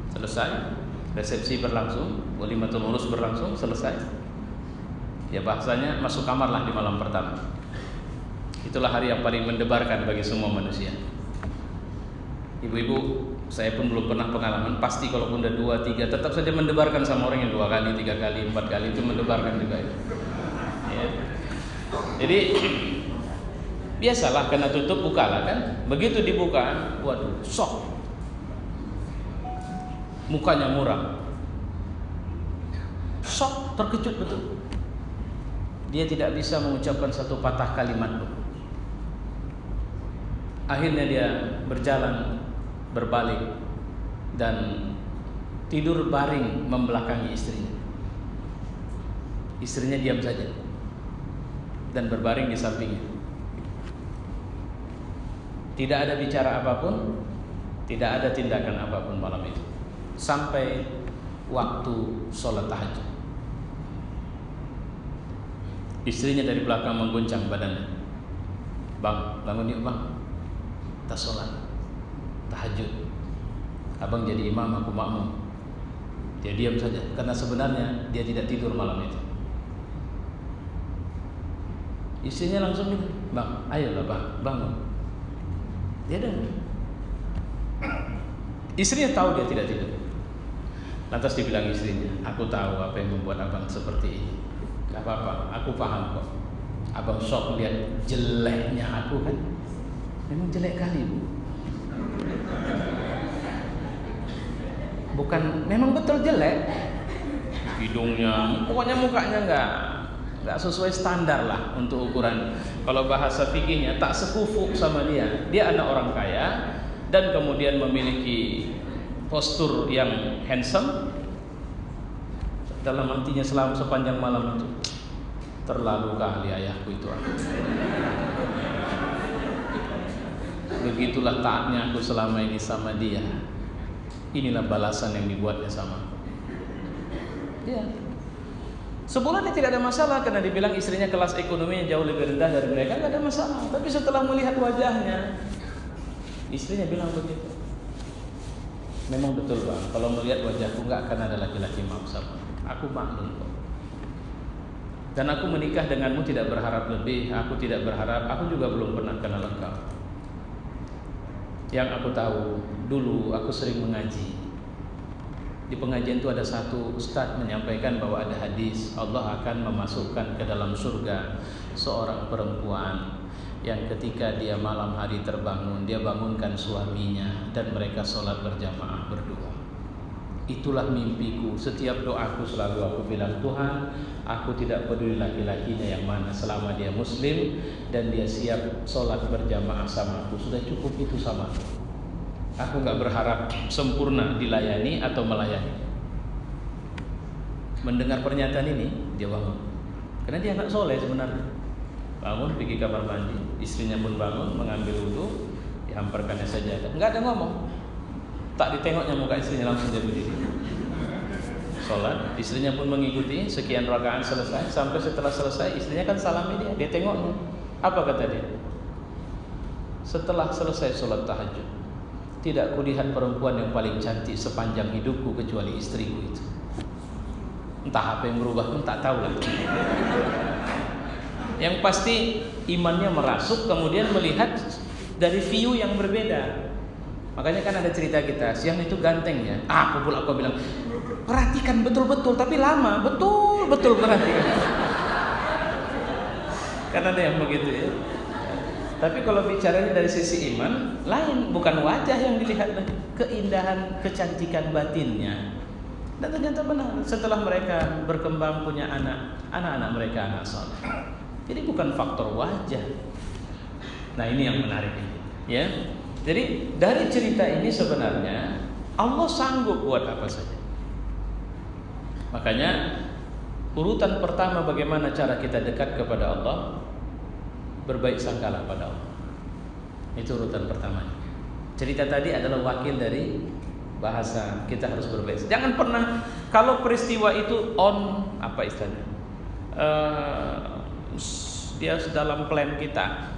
selesai. Resepsi berlangsung, walimatul urus berlangsung, selesai. Ya bahasanya masuk kamar lah di malam pertama. Itulah hari yang paling mendebarkan bagi semua manusia. Ibu-ibu, saya pun belum pernah pengalaman. Pasti kalau udah 2, 3 tetap saja mendebarkan sama orang yang 2 kali, 3 kali, 4 kali itu mendebarkan juga ya. Jadi biasalah kena tutup bukalah kan. Begitu dibuka, waduh, shock. Mukanya muram. Shock, terkejut betul. Dia tidak bisa mengucapkan satu patah kalimat pun. Akhirnya dia berjalan berbalik dan tidur baring membelakangi istrinya. Istrinya diam saja dan berbaring di sampingnya. Tidak ada bicara apapun, tidak ada tindakan apapun malam itu sampai waktu sholat tahajud. Istrinya dari belakang mengguncang badannya. Bang, bangun yuk bang, kita sholat tahajud. Abang jadi imam, aku makmum. Dia diam saja karena sebenarnya dia tidak tidur malam itu. Istrinya langsung bilang, bang, ayolah bang, bangun. Dia dengar. Istrinya tahu dia tidak tidur. Lantas dibilang istrinya, aku tahu apa yang membuat abang seperti ini. Gak apa-apa, aku paham kok. Abang shock lihat jeleknya aku kan. Memang jelek kali bu. Bukan, memang betul jelek. Hidungnya, pokoknya mukanya nggak sesuai standar lah untuk ukuran. Kalau bahasa fikihnya tak sekufu sama dia. Dia anak orang kaya dan kemudian memiliki postur yang handsome. Dalam hatinya selama sepanjang malam itu, terlalu kali ayahku itu. Begitulah taatnya aku selama ini sama dia. Inilah balasan yang dibuatnya sama aku. Ya. Sebulan dia tidak ada masalah karena dibilang istrinya kelas ekonominya jauh lebih rendah dari mereka, nggak ada masalah. Tapi setelah melihat wajahnya, istrinya bilang begitu. Memang betul bang, kalau melihat wajahku nggak akan ada laki-laki mau sama. Aku maklum kok. Dan aku menikah denganmu tidak berharap lebih. Aku tidak berharap. Aku juga belum pernah kenal engkau. Yang aku tahu, dulu aku sering mengaji. Di pengajian itu ada satu ustaz menyampaikan bahwa ada hadis Allah akan memasukkan ke dalam surga seorang perempuan yang ketika dia malam hari terbangun, dia bangunkan suaminya dan mereka sholat berjamaah berdua. Itulah mimpiku. Setiap doaku selalu aku bilang, Tuhan, aku tidak peduli laki-lakinya yang mana, selama dia muslim dan dia siap sholat berjamaah sama aku, sudah cukup itu sama aku. Aku gak berharap sempurna dilayani atau melayani. Mendengar pernyataan ini, dia bangun. Karena dia anak soleh sebenarnya. Bangun, pergi kamar mandi, istrinya pun bangun, mengambil wudu, dihamparkannya sajadah. Nggak ada ngomong. Tak ditengoknya muka istrinya, langsung dia berdiri. Sholat, istrinya pun mengikuti, sekian rakaat selesai. Sampai setelah selesai, istrinya kan salami dia tengoknya. Apa kata dia? Setelah selesai sholat tahajud, tidak kulihat perempuan yang paling cantik sepanjang hidupku kecuali istriku itu. Entah apa yang berubah pun tak tahu lah. Yang pasti imannya merasuk, kemudian melihat dari view yang berbeda. Makanya kan ada cerita kita, siang itu ganteng ya. Aku bilang, perhatikan betul-betul, tapi lama, betul-betul perhatikan. Karena ada yang begitu ya. Tapi kalau bicaranya dari sisi iman, lain, bukan wajah yang dilihat, keindahan, kecantikan batinnya. Dan ternyata benar, setelah mereka berkembang punya anak-anak mereka anak saleh. Jadi bukan faktor wajah. Nah ini yang menarik ini, ya. Jadi dari cerita ini sebenarnya Allah sanggup buat apa saja. Makanya urutan pertama bagaimana cara kita dekat kepada Allah, berbaik sangkalah pada Allah. Itu urutan pertamanya. Cerita tadi adalah wakil dari bahasa kita harus berbaik. Jangan pernah kalau peristiwa itu apa istilahnya? Dia dalam plan kita.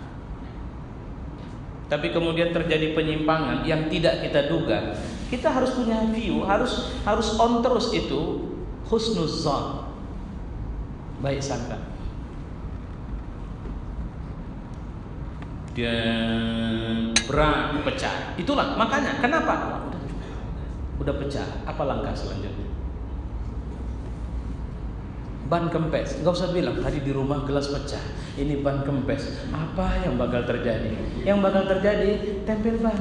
Tapi kemudian terjadi penyimpangan yang tidak kita duga. Kita harus punya view, harus on terus itu husnuzan. Baik sangka. Dia berang pecah. Itulah makanya kenapa? Udah pecah. Apa langkah selanjutnya? Ban kempes, nggak usah bilang tadi di rumah gelas pecah, ini ban kempes. Apa yang bakal terjadi? Yang bakal terjadi tempel ban.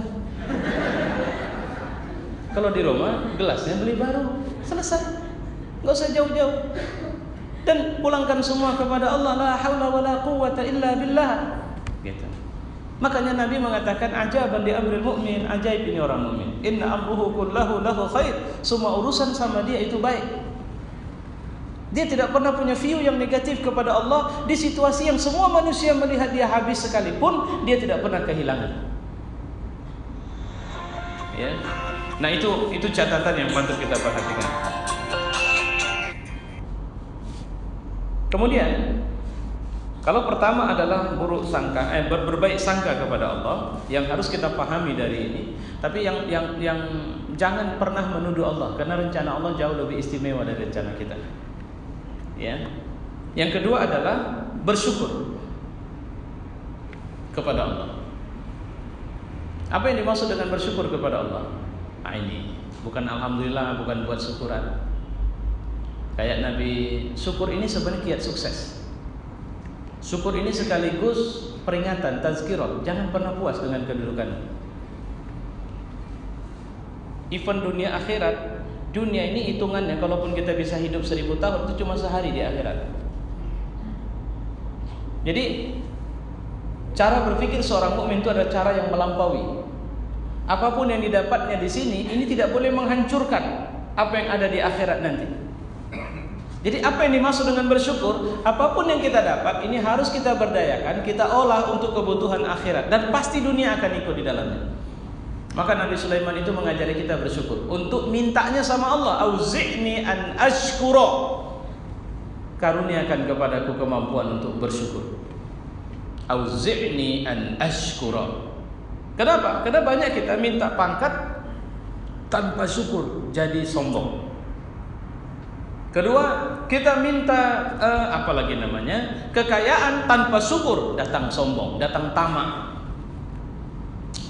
Kalau di rumah gelasnya beli baru, selesai, nggak usah jauh-jauh. Dan pulangkan semua kepada Allah. La haula wala quwwata illa billah. Gitu. Makanya Nabi mengatakan ajaban di amril mu'min, ajaib ini orang mukmin. Inna amruhu kullahu lahu khair. Semua urusan sama dia itu baik. Dia tidak pernah punya view yang negatif kepada Allah di situasi yang semua manusia melihat dia habis sekalipun, dia tidak pernah kehilangan. Ya. Nah itu catatan yang patut kita perhatikan. Kemudian kalau pertama adalah berbaik sangka kepada Allah, yang harus kita pahami dari ini. Tapi yang jangan pernah menuduh Allah, karena rencana Allah jauh lebih istimewa dari rencana kita. Ya. Yang kedua adalah bersyukur kepada Allah. Apa yang dimaksud dengan bersyukur kepada Allah? Nah ini bukan alhamdulillah, bukan buat syukuran. Kayak Nabi, syukur ini sebenarnya kiat sukses. Syukur ini sekaligus peringatan, tazkirah. Jangan pernah puas dengan kedudukan. Event dunia akhirat. Dunia ini hitungannya, kalaupun kita bisa hidup 1000 tahun, itu cuma sehari di akhirat. Jadi cara berpikir seorang mukmin itu ada cara yang melampaui. Apapun yang didapatnya di sini, ini tidak boleh menghancurkan apa yang ada di akhirat nanti. Jadi apa yang dimaksud dengan bersyukur? Apapun yang kita dapat, ini harus kita berdayakan, kita olah untuk kebutuhan akhirat, dan pasti dunia akan ikut di dalamnya. Maka Nabi Sulaiman itu mengajari kita bersyukur. Untuk mintanya sama Allah, auzi'ni an ashkura, karuniakan kepadaku kemampuan untuk bersyukur. Auzi'ni an ashkura. Kenapa? Karena banyak kita minta pangkat tanpa syukur, jadi sombong. Kedua, kita minta kekayaan tanpa syukur, datang sombong, datang tamak.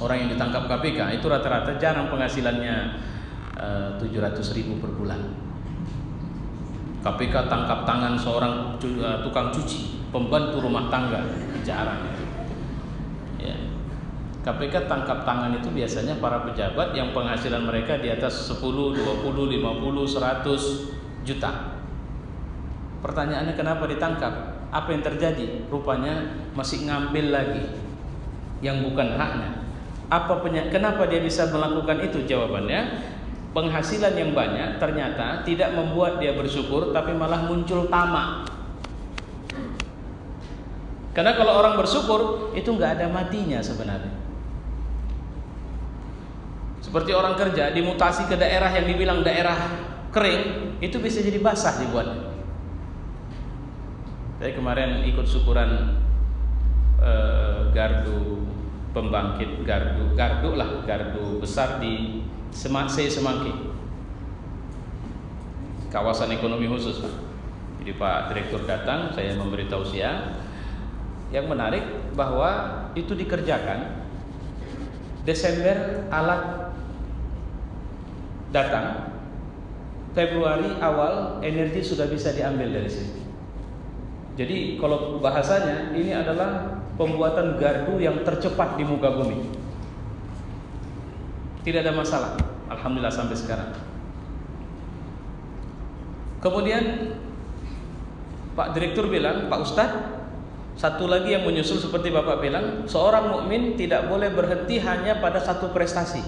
Orang yang ditangkap KPK itu rata-rata jarang penghasilannya 700.000 per bulan. KPK tangkap tangan seorang tukang cuci, pembantu rumah tangga, jarang. KPK tangkap tangan itu biasanya para pejabat yang penghasilan mereka di atas 10, 20, 50, 100 juta. Pertanyaannya kenapa ditangkap? Apa yang terjadi? Rupanya masih ngambil lagi yang bukan haknya. Kenapa dia bisa melakukan itu? Jawabannya, penghasilan yang banyak ternyata tidak membuat dia bersyukur, tapi malah muncul tamak. Karena kalau orang bersyukur itu nggak ada matinya sebenarnya. Seperti orang kerja dimutasi ke daerah yang dibilang daerah kering, itu bisa jadi basah dibuatnya. Saya kemarin ikut syukuran gardu pembangkit gardu besar di Semanggi, kawasan ekonomi khusus. Jadi Pak Direktur datang, saya memberi tausiah. Yang menarik bahwa itu dikerjakan Desember, alat datang, Februari awal energi sudah bisa diambil dari sini. Jadi kalau bahasanya ini adalah pembuatan gardu yang tercepat di muka bumi. Tidak ada masalah, alhamdulillah sampai sekarang. Kemudian Pak Direktur bilang, Pak Ustadz, satu lagi yang menyusul seperti Bapak bilang, seorang mukmin tidak boleh berhenti hanya pada satu prestasi.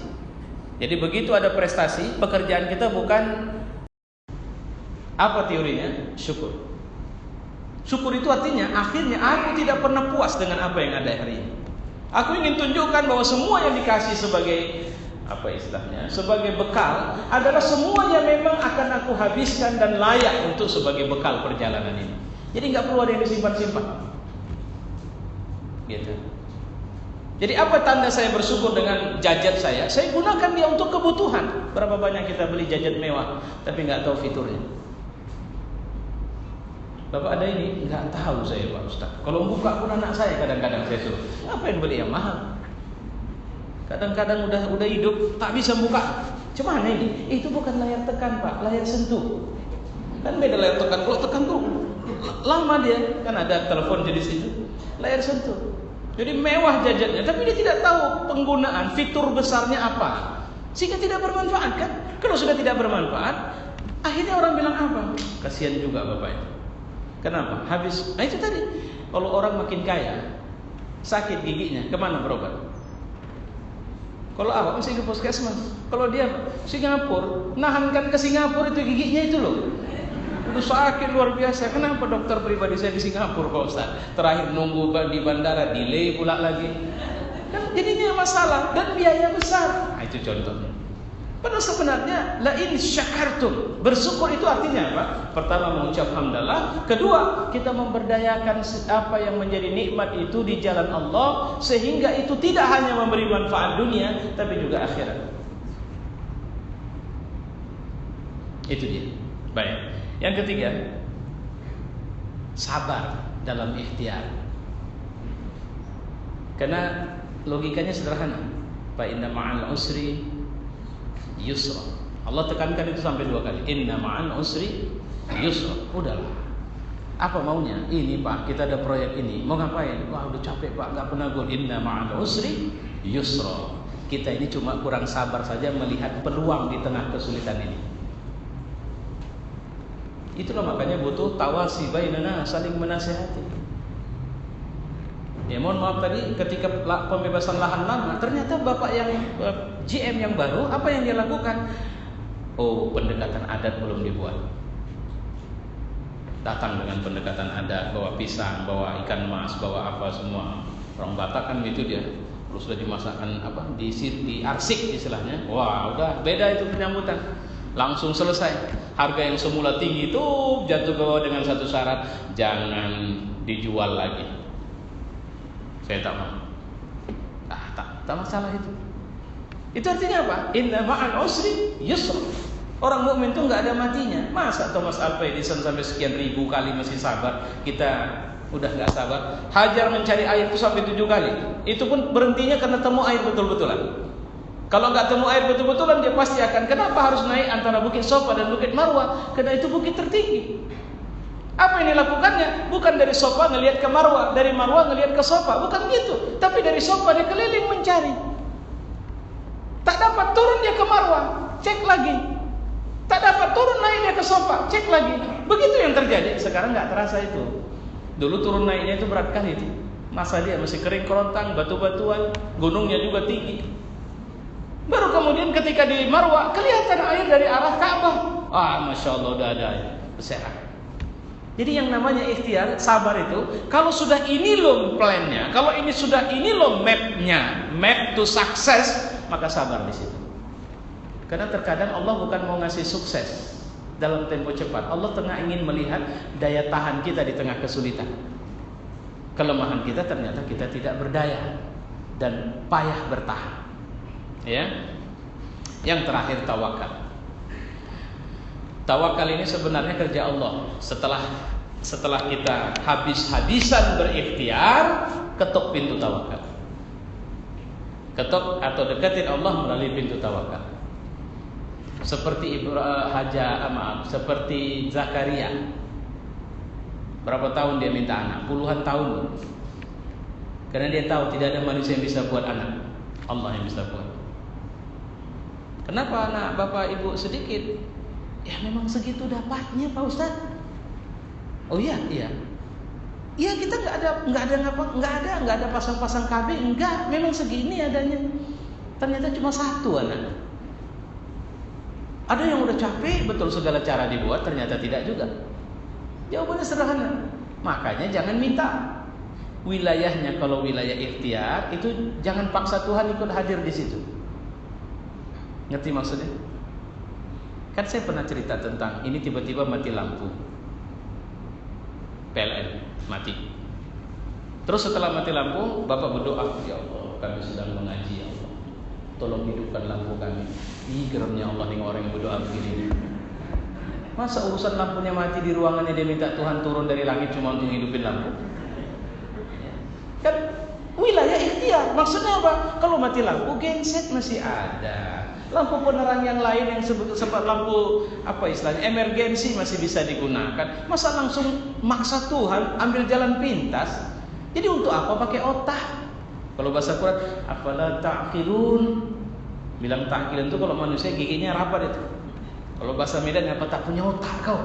Jadi begitu ada prestasi, pekerjaan kita bukan apa teorinya? Syukur. Syukur itu artinya akhirnya aku tidak pernah puas dengan apa yang ada hari ini. Aku ingin tunjukkan bahwa semua yang dikasih sebagai apa istilahnya, sebagai bekal adalah semuanya memang akan aku habiskan dan layak untuk sebagai bekal perjalanan ini. Jadi nggak perlu ada yang disimpan-simpan. Gitu. Jadi apa tanda saya bersyukur dengan jajet saya? Saya gunakan dia untuk kebutuhan. Berapa banyak kita beli jajet mewah tapi nggak tahu fiturnya. Bapak ada ini? Nggak tahu saya Pak Ustaz. Kalau buka pun anak saya kadang-kadang saya suruh, ngapain beli yang mahal? Kadang-kadang udah hidup tak bisa buka. Cuman ini, itu bukan layar tekan Pak, layar sentuh. Kan beda layar tekan. Kalau tekan tuh lama dia, kan ada telepon jenis itu, layar sentuh. Jadi mewah jajetnya, tapi dia tidak tahu penggunaan fitur besarnya apa, sehingga tidak bermanfaat kan? Kalau sudah tidak bermanfaat, akhirnya orang bilang apa? Kasihan juga bapak itu. Kenapa? Habis. Nah itu tadi. Kalau orang makin kaya, sakit giginya, kemana berobat? Kalau awak mesti ke puskesmas. Kalau dia Singapura, nahankan ke Singapura itu giginya itu loh. Itu sakit luar biasa. Kenapa dokter pribadi saya di Singapura Pak Ustaz? Terakhir nunggu di bandara, delay pula lagi. Kan jadinya masalah dan biaya besar. Nah, itu contohnya. Padahal sebenarnya la in syakartum, bersyukur itu artinya apa? Pertama mengucap hamdalah, kedua kita memberdayakan apa yang menjadi nikmat itu di jalan Allah sehingga itu tidak hanya memberi manfaat dunia tapi juga akhirat. Itu dia. Baik. Yang ketiga, sabar dalam ikhtiar. Karena logikanya sederhana. Fa inna ma'al usri yusra. Allah tekankan itu sampai 2 kali. Inna ma'al usri yusra. Udahlah. Apa maunya? Ini Pak, kita ada proyek ini. Mau ngapain? Wah, udah capek Pak, enggak pernah gue. Inna ma'al usri yusra. Kita ini cuma kurang sabar saja melihat peluang di tengah kesulitan ini. Itulah makanya butuh tawasi bainana, saling menasihati. Ya mohon maaf tadi ketika pembebasan lahan lama, ternyata bapak yang GM yang baru, apa yang dia lakukan? Oh, pendekatan adat belum dibuat. Datang dengan pendekatan adat, bawa pisang, bawa ikan mas, bawa apa semua. Orang Batak kan gitu dia. Terus sudah dimasakkan apa? Di arsik istilahnya. Wah, udah beda itu penyambutan. Langsung selesai. Harga yang semula tinggi itu jatuh ke bawah dengan satu syarat, jangan dijual lagi. Saya tak mau. Tak masalah itu. Itu artinya apa? Inna ma'al usri yusra. Orang mukmin itu enggak ada matinya. Masa Thomas Alva Edison sampai sekian ribu kali masih sabar, kita udah enggak sabar. Hajar mencari air itu sampai 7 kali. Itu pun berhentinya karena temu air betul-betulan. Kalau nggak temu air betul-betulan dia pasti akan. Kenapa harus naik antara Bukit Sofa dan Bukit Marwah? Karena itu bukit tertinggi. Apa yang dilakukannya? Bukan dari Safa ngelihat ke Marwah, dari Marwah ngelihat ke Safa, bukan gitu. Tapi dari Safa dia keliling mencari. Tak dapat, turun dia ke Marwah, cek lagi. Tak dapat, turun naik dia ke Safa, cek lagi. Begitu yang terjadi. Sekarang nggak terasa itu. Dulu turun naiknya itu berat kali itu. Masa dia masih kering kerontang, batu-batuan, gunungnya juga tinggi. Baru kemudian ketika di Marwah kelihatan air dari arah Ka'bah. Masya Allah, udah ada air berserak. Jadi yang namanya ikhtiar, sabar itu, kalau sudah ini loh plannya, kalau ini sudah ini loh mapnya, map to success, maka sabar di situ. Karena terkadang Allah bukan mau ngasih sukses dalam tempo cepat. Allah tengah ingin melihat daya tahan kita di tengah kesulitan. Kelemahan kita ternyata kita tidak berdaya dan payah bertahan. Ya. Yang terakhir, tawakal. Tawakal ini sebenarnya kerja Allah. Setelah kita habis-habisan berikhtiar, ketuk pintu tawakal. Ketuk atau deketin Allah melalui pintu tawakal. Seperti seperti Zakaria. Berapa tahun dia minta anak? Puluhan tahun. Karena dia tahu tidak ada manusia yang bisa buat anak. Allah yang bisa buat. Kenapa anak bapak ibu sedikit? Ya memang segitu dapatnya Pak Ustaz. Oh iya. Iya kita nggak ada pasang-pasang KB, enggak, memang segini adanya. Ternyata cuma satu anak. Ada yang udah capek betul segala cara dibuat, ternyata tidak juga. Jawabannya sederhana. Makanya jangan minta. Wilayahnya kalau wilayah ikhtiar itu jangan paksa Tuhan ikut hadir di situ. Ngerti maksudnya? Kan saya pernah cerita tentang ini tiba-tiba mati lampu PLN, mati. Terus setelah mati lampu, Bapak berdoa, ya Allah, kami sedang mengaji, ya Allah, tolong hidupkan lampu kami. Ih, geremnya Allah nih orang yang berdoa begini. Masa urusan lampunya mati di ruangannya dia minta Tuhan turun dari langit cuma untuk hidupin lampu? Kan wilayah ikhtiar. Maksudnya apa? Kalau mati lampu, genset masih ada. Lampu penerang yang lain yang sempat lampu emergensi masih bisa digunakan. Masa langsung maksa Tuhan ambil jalan pintas? Jadi untuk apa pakai otak? Kalau bahasa Quran, afala ta'qilun. Bilang ta'qilun itu kalau manusia giginya rapat itu. Kalau bahasa Medan, apa tak punya otak kau?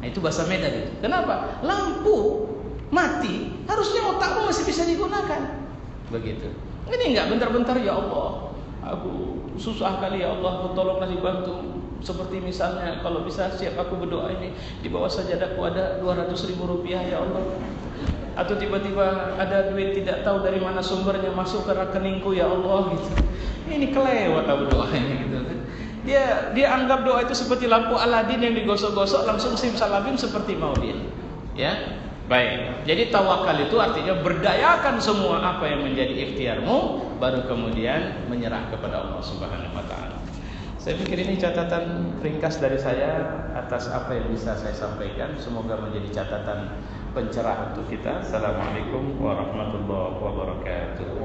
Nah, itu bahasa Medan itu. Kenapa? Lampu mati, harusnya otakmu masih bisa digunakan. Begitu. Ini enggak bentar-bentar, ya Allah, aku susah kali ya Allah, tolonglah dibantu. Seperti misalnya kalau bisa siap aku berdoa ini di bawah sajadahku ada 200.000 rupiah ya Allah. Atau tiba-tiba ada duit tidak tahu dari mana sumbernya masuk ke rekeningku ya Allah gitu. Ini kelewat doanya gitu kan. Dia anggap doa itu seperti lampu Aladin yang digosok-gosok langsung simsalabim seperti mau dia. Ya. Baik. Jadi tawakal itu artinya berdayakan semua apa yang menjadi ikhtiarmu baru kemudian menyerah kepada Allah Subhanahu wa taala. Saya pikir ini catatan ringkas dari saya atas apa yang bisa saya sampaikan. Semoga menjadi catatan pencerah untuk kita. Assalamualaikum warahmatullahi wabarakatuh.